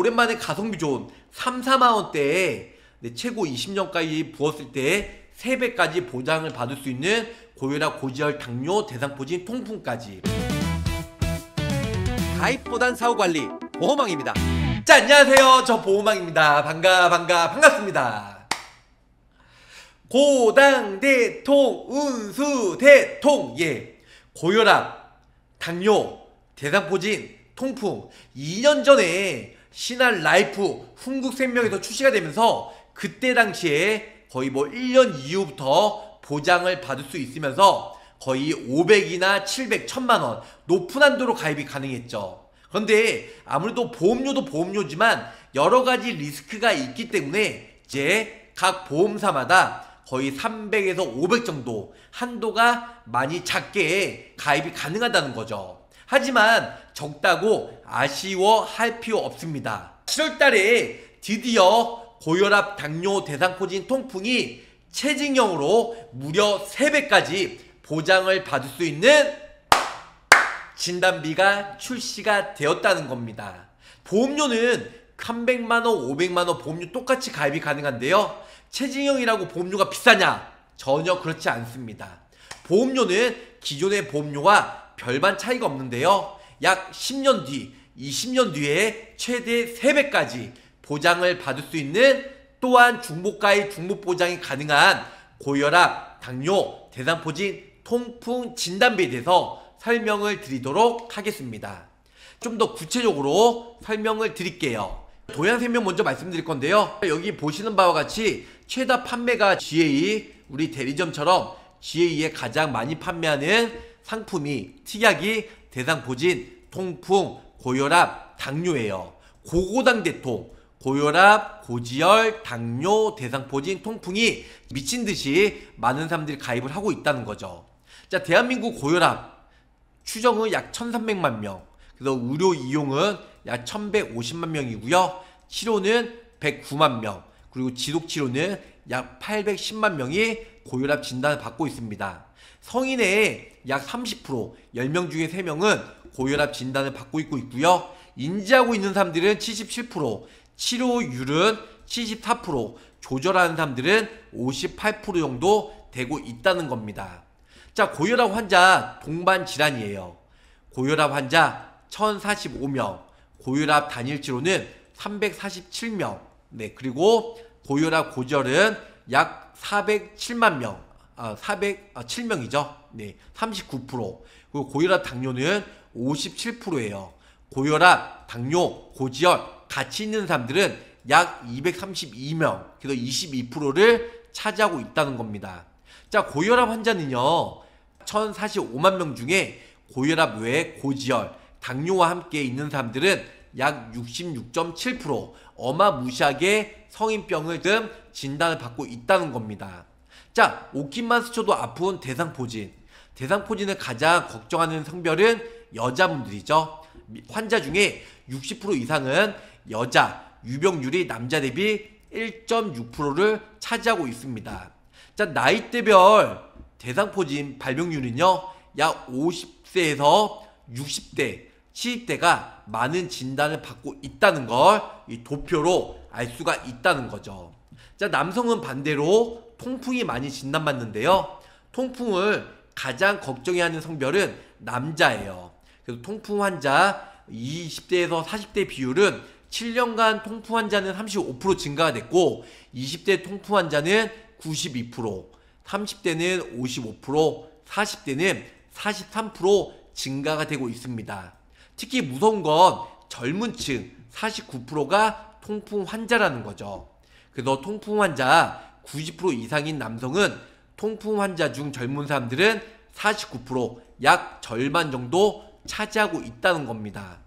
오랜만에 가성비 좋은 3, 4만원대에 최고 20년까지 부었을 때 3배까지 보장을 받을 수 있는 고혈압, 고지혈, 당뇨, 대상포진, 통풍까지. 가입보단 사후관리 보험왕입니다. 자, 안녕하세요. 저 보험왕입니다. 반갑습니다. 고당대통, 운수대통. 예, 고혈압, 당뇨, 대상포진, 통풍 2년 전에 신한라이프, 흥국생명에서 출시가 되면서 그때 당시에 거의 1년 이후부터 보장을 받을 수 있으면서 거의 500이나 700, 1000만원 높은 한도로 가입이 가능했죠. 그런데 아무래도 보험료도 보험료지만 여러가지 리스크가 있기 때문에 이제 각 보험사마다 거의 300에서 500 정도 한도가 많이 작게 가입이 가능하다는 거죠. 하지만 적다고 아쉬워할 필요 없습니다. 7월달에 드디어 고혈압, 당뇨, 대상포진, 통풍이 체증형으로 무려 3배까지 보장을 받을 수 있는 진단비가 출시가 되었다는 겁니다. 보험료는 300만원, 500만원 보험료 똑같이 가입이 가능한데요, 체증형이라고 보험료가 비싸냐? 전혀 그렇지 않습니다. 보험료는 기존의 보험료와 별반 차이가 없는데요, 약 10년 뒤, 20년 뒤에 최대 3배까지 보장을 받을 수 있는, 또한 중복가입, 중복보장이 가능한 고혈압, 당뇨, 대상포진, 통풍 진단비에 대해서 설명을 드리도록 하겠습니다. 좀 더 구체적으로 설명을 드릴게요. 도양생명 먼저 말씀드릴 건데요, 여기 보시는 바와 같이 최다 판매가 GA, 우리 대리점처럼 GA에 가장 많이 판매하는 상품이 특약이 대상포진, 통풍, 고혈압, 당뇨예요. 고고당대통, 고혈압, 고지혈, 당뇨, 대상포진, 통풍이 미친듯이 많은 사람들이 가입을 하고 있다는 거죠. 자, 대한민국 고혈압 추정은 약 1300만 명, 그래서 의료 이용은 약 1150만 명이고요, 치료는 109만 명, 그리고 지속치료는 약 810만 명이 고혈압 진단을 받고 있습니다. 성인의 약 30%, 10명 중에 3명은 고혈압 진단을 받고 있고요. 인지하고 있는 사람들은 77%, 치료율은 74%, 조절하는 사람들은 58% 정도 되고 있다는 겁니다. 자, 고혈압 환자 동반 질환이에요. 고혈압 환자 1045명, 고혈압 단일 치료는 347명, 네, 그리고 고혈압 고지혈은 약 407만 명, 407명이죠. 네, 39%. 그리고 고혈압 당뇨는 57%예요. 고혈압, 당뇨, 고지혈 같이 있는 사람들은 약 232명, 그래서 22%를 차지하고 있다는 겁니다. 자, 고혈압 환자는요, 1045만 명 중에 고혈압 외에 고지혈, 당뇨와 함께 있는 사람들은 약 66.7%, 어마무시하게 성인병을 등 진단을 받고 있다는 겁니다. 자, 오키만 스쳐도 아픈 대상포진. 대상포진을 가장 걱정하는 성별은 여자분들이죠. 환자 중에 60% 이상은 여자, 유병률이 남자 대비 1.6%를 차지하고 있습니다. 자, 나이대별 대상포진 발병률은요, 약 50세에서 60대, 70대가 많은 진단을 받고 있다는 걸 이 도표로 알 수가 있다는 거죠. 자, 남성은 반대로 통풍이 많이 진단받는데요, 통풍을 가장 걱정해하는 성별은 남자예요. 그래서 통풍 환자 20대에서 40대 비율은 7년간 통풍 환자는 35% 증가가 됐고, 20대 통풍 환자는 92%, 30대는 55%, 40대는 43% 증가가 되고 있습니다. 특히 무서운 건 젊은 층 49%가 통풍 환자라는 거죠. 그래서 통풍 환자 90% 이상인 남성은 통풍 환자 중 젊은 사람들은 49%, 약 절반 정도 차지하고 있다는 겁니다.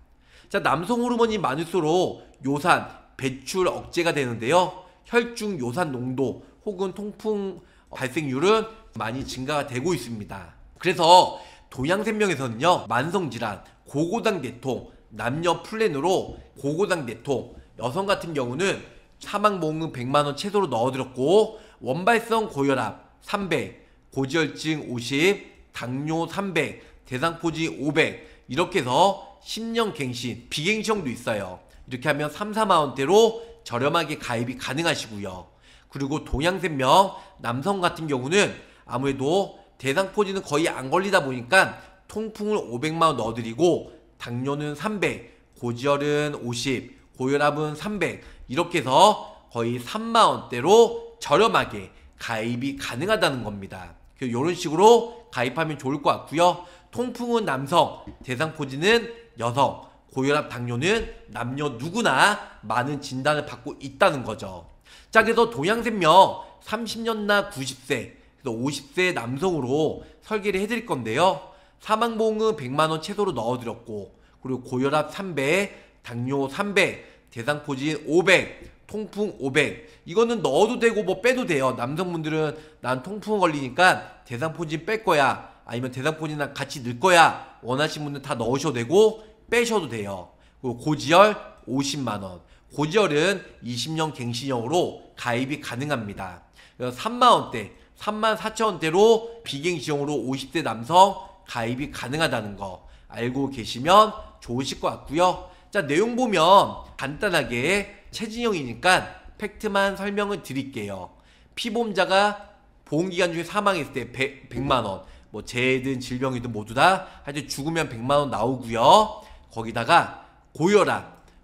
자, 남성 호르몬이 많을수록 요산, 배출 억제가 되는데요, 혈중 요산 농도 혹은 통풍 발생률은 많이 증가가 되고 있습니다. 그래서 도양생명에서는요, 만성질환, 고고당대통, 남녀 플랜으로 고고당대통, 여성 같은 경우는 사망보험금 100만원 최소로 넣어드렸고, 원발성 고혈압 300, 고지혈증 50, 당뇨 300, 대상포진 500, 이렇게 해서 10년 갱신, 비갱신형도 있어요. 이렇게 하면 3, 4만원대로 저렴하게 가입이 가능하시고요. 그리고 동양생명 남성 같은 경우는 아무래도 대상포진은 거의 안 걸리다 보니까 통풍을 500만원 넣어드리고 당뇨는 300, 고지혈은 50, 고혈압은 300 이렇게 해서 거의 3만원대로 저렴하게 가입이 가능하다는 겁니다. 이런 식으로 가입하면 좋을 것 같고요. 통풍은 남성, 대상포진은 여성, 고혈압, 당뇨는 남녀 누구나 많은 진단을 받고 있다는 거죠. 자, 그래서 동양생명 30년나 90세, 그래서 50세 남성으로 설계를 해드릴 건데요. 사망보험은 100만원 최소로 넣어드렸고, 그리고 고혈압 300, 당뇨 300, 대상포진 500, 통풍 500. 이거는 넣어도 되고 뭐 빼도 돼요. 남성분들은 난 통풍 걸리니까 대상포진 뺄 거야, 아니면 대상포진이랑 같이 넣을 거야 원하시는 분들 다 넣으셔도 되고 빼셔도 돼요. 그리고 고지혈 50만원. 고지혈은 20년 갱신형으로 가입이 가능합니다. 3만원대, 34,000원대로 비갱신형으로 50대 남성 가입이 가능하다는 거 알고 계시면 좋으실 것 같고요. 자, 내용 보면 간단하게 체진형이니까 팩트만 설명을 드릴게요. 피보험자가 보험기간 중에 사망했을 때 100만원, 뭐 재해든 질병이든 모두 다 하여튼 죽으면 100만원 나오고요. 거기다가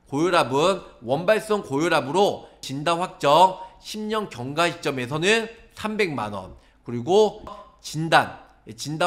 고혈압은 원발성 고혈압으로 진단 확정 10년 경과 시점에서는 300만원, 그리고 진단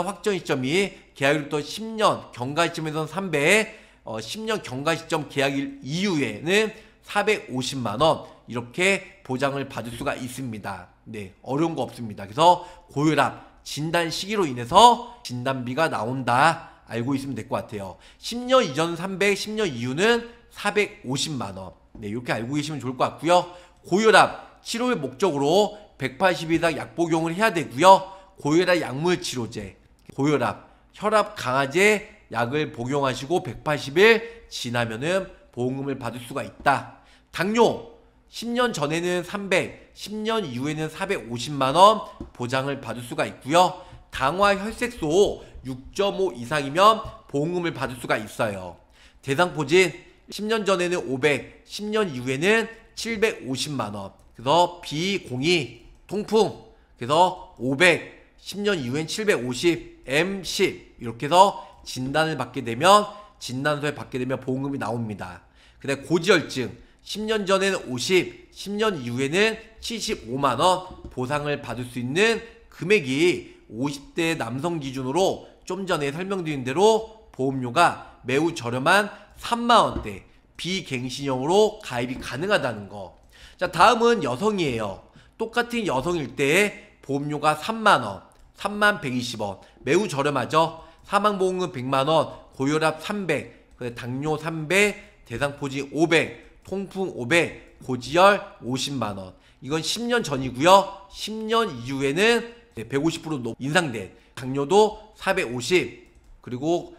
확정 시점이 계약일부터 10년 경과 시점에서는 300, 10년 경과 시점 계약일 이후에는 450만원 이렇게 보장을 받을 수가 있습니다. 네, 어려운 거 없습니다. 그래서 고혈압 진단 시기로 인해서 진단비가 나온다 알고 있으면 될 것 같아요. 10년 이전 300, 10년 이후는 450만원. 네, 이렇게 알고 계시면 좋을 것 같고요. 고혈압 치료의 목적으로 180일 이상 약 복용을 해야 되고요. 고혈압 약물 치료제, 고혈압 혈압 강화제 약을 복용하시고 180일 지나면은 보험금을 받을 수가 있다. 당뇨 10년 전에는 300, 10년 이후에는 450만원 보장을 받을 수가 있고요. 당화 혈색소 6.5 이상이면 보험금을 받을 수가 있어요. 대상포진 10년 전에는 500, 10년 이후에는 750만원. 그래서 비공이 통풍 그래서 500, 10년 이후엔 750, M10 이렇게 해서 진단을 받게 되면 진단서에 받게 되면 보험금이 나옵니다. 근데 고지혈증 10년 전에는 50, 10년 이후에는 75만원 보상을 받을 수 있는 금액이 50대 남성 기준으로 좀 전에 설명드린 대로 보험료가 매우 저렴한 3만원대 비갱신형으로 가입이 가능하다는 거. 자, 다음은 여성이에요. 똑같은 여성일 때 보험료가 3만원, 3120원 매우 저렴하죠. 사망보험금 100만원, 고혈압 300, 당뇨 300, 대상포진 500, 통풍 500, 고지혈 50만원. 이건 10년 전이고요. 10년 이후에는 150% 인상된 당뇨도 450, 그리고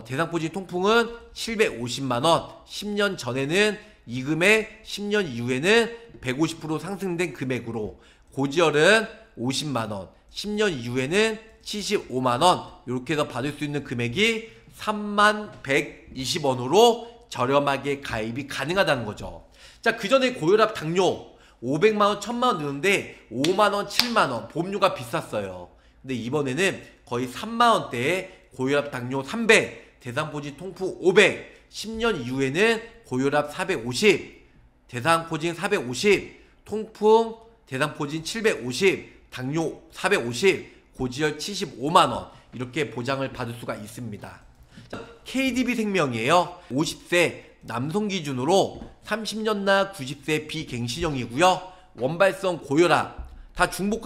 대상포진 통풍은 750만원. 10년 전에는 이 금액, 10년 이후에는 150% 상승된 금액으로, 고지혈은 50만원, 10년 이후에는 75만원 이렇게 해서 받을 수 있는 금액이 3120원으로 저렴하게 가입이 가능하다는 거죠. 자, 그 전에 고혈압 당뇨 500만원, 1000만원 드는데 5만원, 7만원 보험료가 비쌌어요. 근데 이번에는 거의 3만원대에 고혈압 당뇨 300, 대상포진 통풍 500, 10년 이후에는 고혈압 450, 대상포진 450, 통풍, 대상포진 750, 당뇨 450, 고지혈 75만원 이렇게 보장을 받을 수가 있습니다. KDB 생명이에요. 50세 남성 기준으로 30년나 90세 비갱신형이고요. 원발성 고혈압 다 중복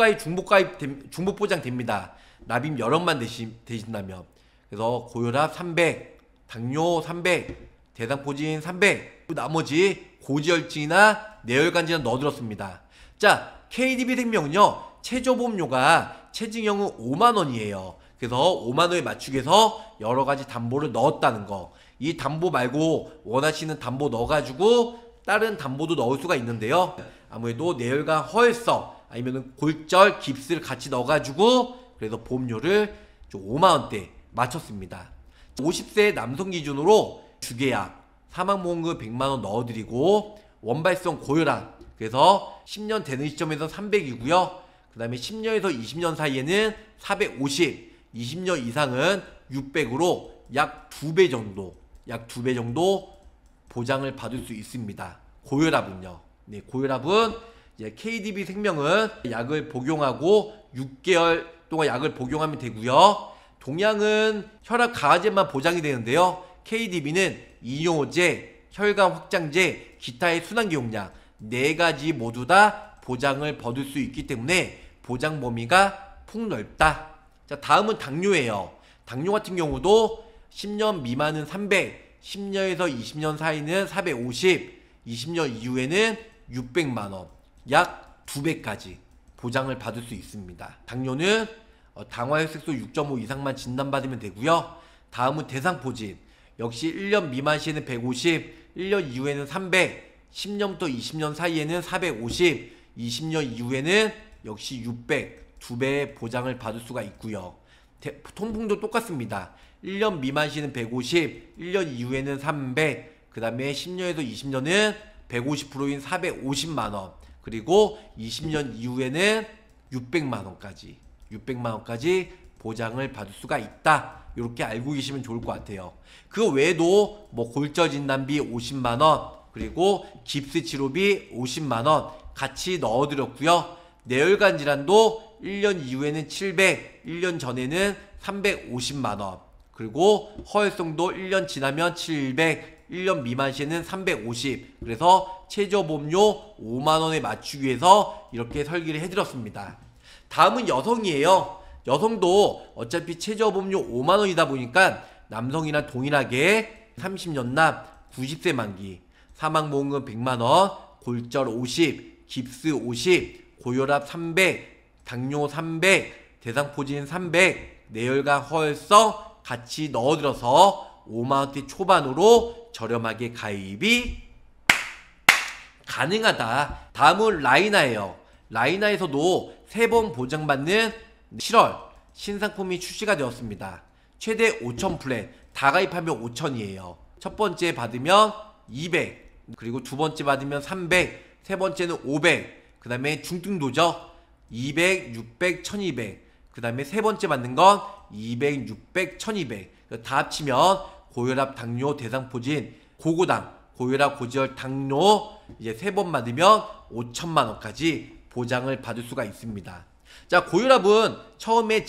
보장 됩니다. 납입 여력만 되신다면. 그래서 고혈압 300, 당뇨 300, 대상포진 300, 나머지 고지혈증이나 뇌혈관질환 넣어들었습니다. 자, KDB 생명은요 최저보험료가 체증형은 5만원이에요. 그래서 5만원에 맞추기 위해서 여러가지 담보를 넣었다는 거. 이 담보 말고 원하시는 담보 넣어가지고 다른 담보도 넣을 수가 있는데요. 아무래도 뇌혈관 허혈성 아니면 골절 깁스를 같이 넣어가지고 그래서 보험료를 좀 5만원대 맞췄습니다. 50세 남성 기준으로 주계약, 사망보험금 100만원 넣어드리고 원발성 고혈압 그래서 10년 되는 시점에서 300이고요. 그 다음에 10년에서 20년 사이에는 450, 20년 이상은 600으로 약 2배 정도 보장을 받을 수 있습니다. 고혈압은요. 네, 고혈압은 이제 KDB 생명은 약을 복용하고 6개월 동안 약을 복용하면 되고요. 동양은 혈압 강화제만 보장이 되는데요. KDB는 이뇨제, 혈관 확장제, 기타의 순환기 용량 4가지 모두 다 보장을 받을 수 있기 때문에 보장 범위가 폭넓다. 자, 다음은 당뇨예요. 당뇨 같은 경우도 10년 미만은 300, 10년에서 20년 사이는 450, 20년 이후에는 600만원, 약 2배까지 보장을 받을 수 있습니다. 당뇨는 당화혈색소 6.5 이상만 진단받으면 되고요. 다음은 대상포진. 역시 1년 미만 시에는 150, 1년 이후에는 300, 10년부터 20년 사이에는 450, 20년 이후에는 역시 600, 2배의 보장을 받을 수가 있고요. 통풍도 똑같습니다. 1년 미만 시는 150, 1년 이후에는 300, 그 다음에 10년에서 20년은 150%인 450만원, 그리고 20년 이후에는 600만원까지 보장을 받을 수가 있다. 이렇게 알고 계시면 좋을 것 같아요. 그 외에도 뭐 골절 진단비 50만원, 그리고 깁스 치료비 50만원 같이 넣어드렸고요. 뇌혈관 질환도 1년 이후에는 700, 1년 전에는 350만원, 그리고 허혈성도 1년 지나면 700, 1년 미만 시에는 350. 그래서 최저보험료 5만원에 맞추기 위해서 이렇게 설계를 해드렸습니다. 다음은 여성이에요. 여성도 어차피 최저보험료 5만원이다 보니까 남성이랑 동일하게 30년 납, 90세 만기, 사망보험금 100만원, 골절 50, 깁스 50, 고혈압 300, 당뇨 300, 대상포진 300, 뇌혈관 허혈성 같이 넣어들어서 5만원대 초반으로 저렴하게 가입이 가능하다. 다음은 라이나예요. 라이나에서도 3번 보장받는 7월 신상품이 출시가 되었습니다. 최대 5,000 플랜, 다 가입하면 5,000이에요. 첫 번째 받으면 200, 그리고 두 번째 받으면 300, 세 번째는 500, 그 다음에 중등도죠. 200, 600, 1200, 그 다음에 세 번째 받는 건 200, 600, 1200. 다 합치면 고혈압, 당뇨, 대상포진, 고고당, 고혈압, 고지혈, 당뇨 이제 3번 받으면 5천만원까지 보장을 받을 수가 있습니다. 자, 고혈압은 처음에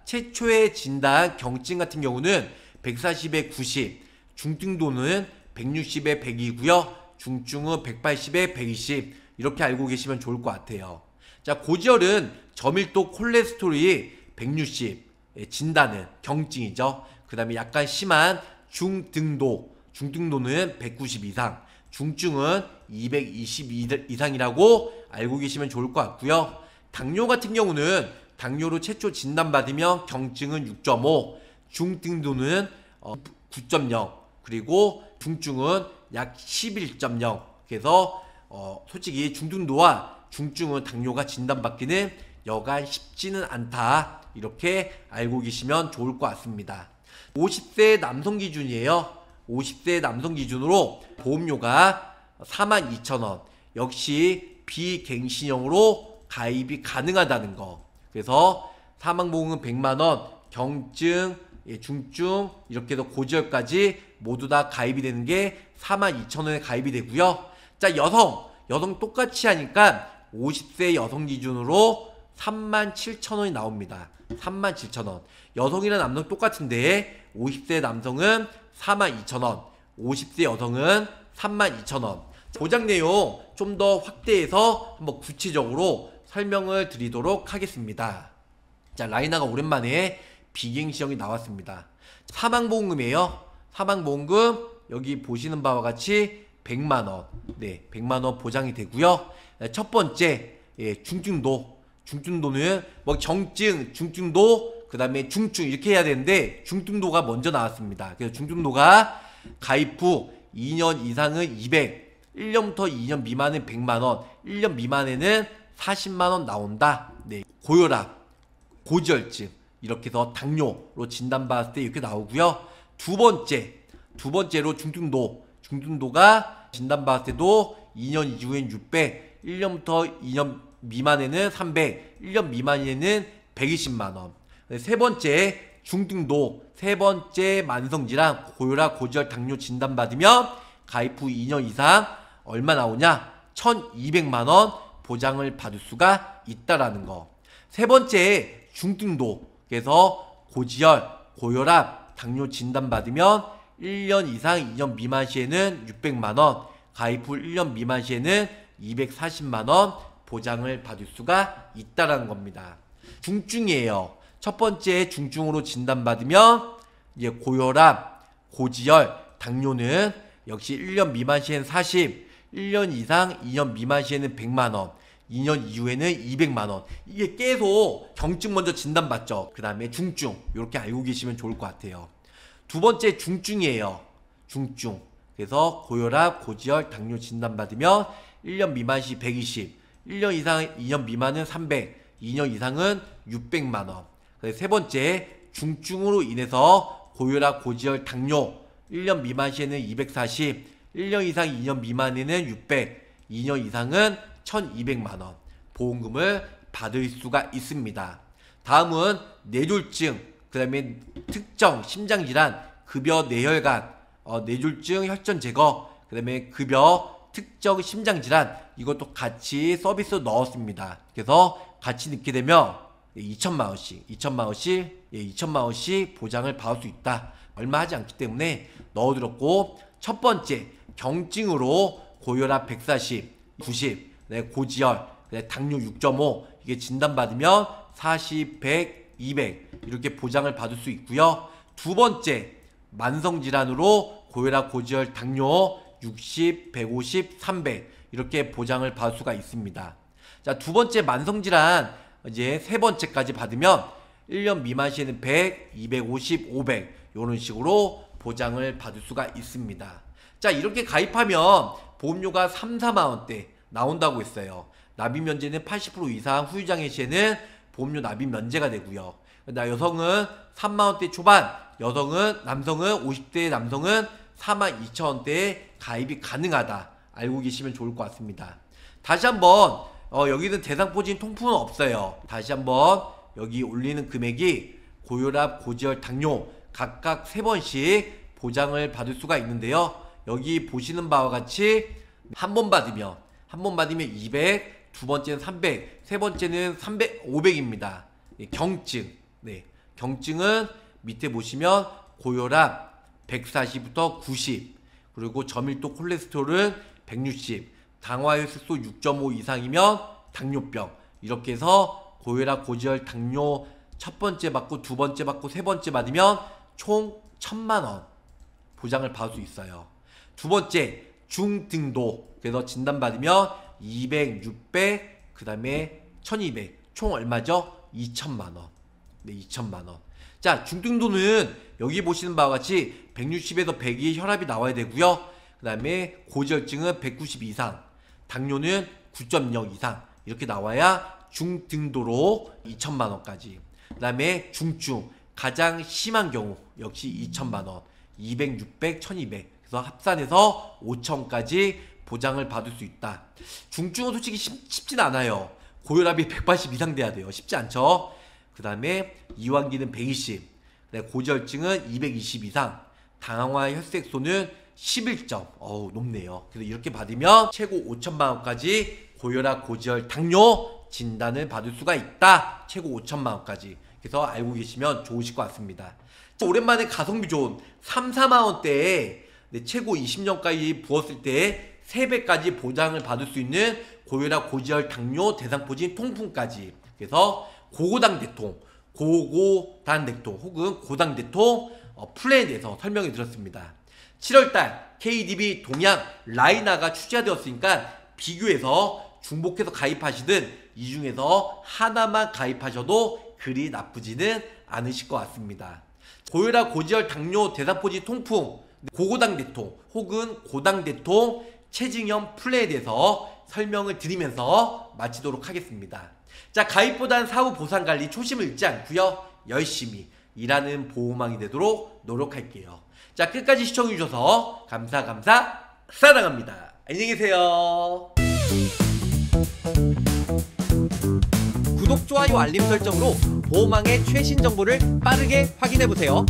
최초의 진단 경증 같은 경우는 140에 90, 중등도는 160에 100이고요. 중증은 180에 120 이렇게 알고 계시면 좋을 것 같아요. 자, 고지혈은 저밀도 콜레스테롤이 160, 진단은 경증이죠. 그 다음에 약간 심한 중등도는 190 이상, 중증은 220 이상이라고 알고 계시면 좋을 것 같고요. 당뇨 같은 경우는 당뇨로 최초 진단받으면 경증은 6.5, 중등도는 9.0, 그리고 중증은 약 11.0. 그래서 솔직히 중등도와 중증은 당뇨가 진단받기는 여간 쉽지는 않다. 이렇게 알고 계시면 좋을 것 같습니다. 50세 남성 기준이에요. 50세 남성 기준으로 보험료가 42,000원. 역시 비갱신형으로 가입이 가능하다는 거. 그래서 사망보험은 100만원, 경증, 중증, 이렇게 해서 고지혈까지 모두 다 가입이 되는 게 42,000원에 가입이 되고요. 자, 여성 똑같이 하니까 50세 여성 기준으로 37,000원이 나옵니다. 37,000원. 여성이랑 남성 똑같은데 50세 남성은 42,000원, 50세 여성은 32,000원. 보장 내용 좀 더 확대해서 한번 구체적으로 설명을 드리도록 하겠습니다. 자, 라이나가 오랜만에 비갱신형이 나왔습니다. 사망보험금이에요. 사망보험금 여기 보시는 바와 같이 100만원, 네, 100만원 보장이 되고요. 첫 번째, 중증도는 뭐 정증, 중증도, 그 다음에 중증 이렇게 해야 되는데 중증도가 먼저 나왔습니다. 그래서 중증도가 가입 후 2년 이상은 200, 1년부터 2년 미만은 100만원, 1년 미만에는 40만원 나온다. 네, 고혈압, 고지혈증 이렇게 해서 당뇨로 진단받았을 때 이렇게 나오고요. 두 번째로 중증도 중등도가 진단받을 때도 2년 이후엔 600, 1년부터 2년 미만에는 300, 1년 미만에는 120만원. 세 번째 중등도, 세 번째 만성질환, 고혈압, 고지혈, 당뇨 진단받으면 가입 후 2년 이상 얼마 나오냐? 1200만원 보장을 받을 수가 있다라는 거. 세 번째 중등도, 그래서 고지혈, 고혈압, 당뇨 진단받으면 1년 이상 2년 미만 시에는 600만원, 가입 후 1년 미만 시에는 240만원 보장을 받을 수가 있다라는 겁니다. 중증이에요. 첫 번째 중증으로 진단받으면 이제 고혈압, 고지혈, 당뇨는 역시 1년 미만 시에는 40, 1년 이상 2년 미만 시에는 100만원, 2년 이후에는 200만원. 이게 계속 경증 먼저 진단받죠. 그 다음에 중증, 이렇게 알고 계시면 좋을 것 같아요. 두 번째 중증이에요. 중증. 그래서 고혈압, 고지혈, 당뇨 진단받으면 1년 미만 시 120, 1년 이상 2년 미만은 300, 2년 이상은 600만원. 세 번째 중증으로 인해서 고혈압, 고지혈, 당뇨 1년 미만 시에는 240, 1년 이상 2년 미만에는 600, 2년 이상은 1200만원 보험금을 받을 수가 있습니다. 다음은 뇌졸중, 그 다음에 특정 심장질환, 급여 뇌혈관, 뇌졸중 혈전 제거, 그 다음에 급여 특정 심장질환, 이것도 같이 서비스 넣었습니다. 그래서 같이 넣게 되면 2천만원씩 2천만원씩 보장을 받을 수 있다. 얼마 하지 않기 때문에 넣어드렸고, 첫 번째 경증으로 고혈압 140, 90, 고지혈, 당뇨 6.5 이게 진단받으면 40, 100, 200 이렇게 보장을 받을 수 있고요. 두 번째 만성질환으로 고혈압, 고지혈, 당뇨 60, 150, 300 이렇게 보장을 받을 수가 있습니다. 자, 두 번째 만성질환 이제 세 번째까지 받으면 1년 미만 시에는 100, 250, 500 이런 식으로 보장을 받을 수가 있습니다. 자, 이렇게 가입하면 보험료가 3, 4만원대 나온다고 했어요. 납입 면제는 80% 이상 후유장애 시에는 보험료 납입 면제가 되고요. 여성은 3만원대 초반, 남성은 50대 남성은 42,000원대에 가입이 가능하다. 알고 계시면 좋을 것 같습니다. 다시 한번 여기는 대상포진 통풍은 없어요. 다시 한번 여기 올리는 금액이 고혈압, 고지혈, 당뇨 각각 3번씩 보장을 받을 수가 있는데요. 여기 보시는 바와 같이 한 번 받으면 200, 두 번째는 300, 세 번째는 300, 500입니다. 경증. 경증은 밑에 보시면 고혈압 140부터 90, 그리고 저밀도 콜레스테롤은 160, 당화혈색소 6.5 이상이면 당뇨병. 이렇게 해서 고혈압, 고지혈, 당뇨 첫 번째 받고 두 번째 받고 세 번째 받으면 총 1000만원 보장을 받을 수 있어요. 두 번째 중등도, 그래서 진단받으면 200, 600, 그 다음에 1200 총 얼마죠? 2000만원. 2000만원. 자, 중등도는 여기 보시는 바와 같이 160에서 102 혈압이 나와야 되고요. 그 다음에 고지혈증은 190 이상, 당뇨는 9.0 이상 이렇게 나와야 중등도로 2000만원까지. 그 다음에 중증, 가장 심한 경우 역시 2000만원, 200, 600, 1200 그래서 합산해서 5000까지 보장을 받을 수 있다. 중증은 솔직히 쉽진 않아요. 고혈압이 180 이상 돼야 돼요. 쉽지 않죠. 그 다음에 이완기는 120, 고지혈증은 220 이상, 당화혈색소는 11점. 높네요. 그래서 이렇게 받으면 최고 5천만원까지 고혈압, 고지혈, 당뇨 진단을 받을 수가 있다. 최고 5천만원까지. 그래서 알고 계시면 좋으실 것 같습니다. 오랜만에 가성비 좋은 3, 4만원대에 최고 20년까지 부었을 때 3배까지 보장을 받을 수 있는 고혈압, 고지혈, 당뇨, 대상포진, 통풍까지. 그래서 고고당대통 혹은 고당대통 플랜에 대해서 설명해 드렸습니다. 7월달 KDB, 동양, 라이나가 출시되었으니까 비교해서 중복해서 가입하시든 이 중에서 하나만 가입하셔도 그리 나쁘지는 않으실 것 같습니다. 고혈압, 고지혈, 당뇨, 대상포진, 통풍, 고고당대통 혹은 고당대통 체증형 플랜에 대해서 설명을 드리면서 마치도록 하겠습니다. 자, 가입보단 사후 보상관리 초심을 잃지 않고요, 열심히 일하는 보호망이 되도록 노력할게요. 자, 끝까지 시청해주셔서 사랑합니다. 안녕히 계세요. 구독, 좋아요, 알림 설정으로 보호망의 최신 정보를 빠르게 확인해보세요.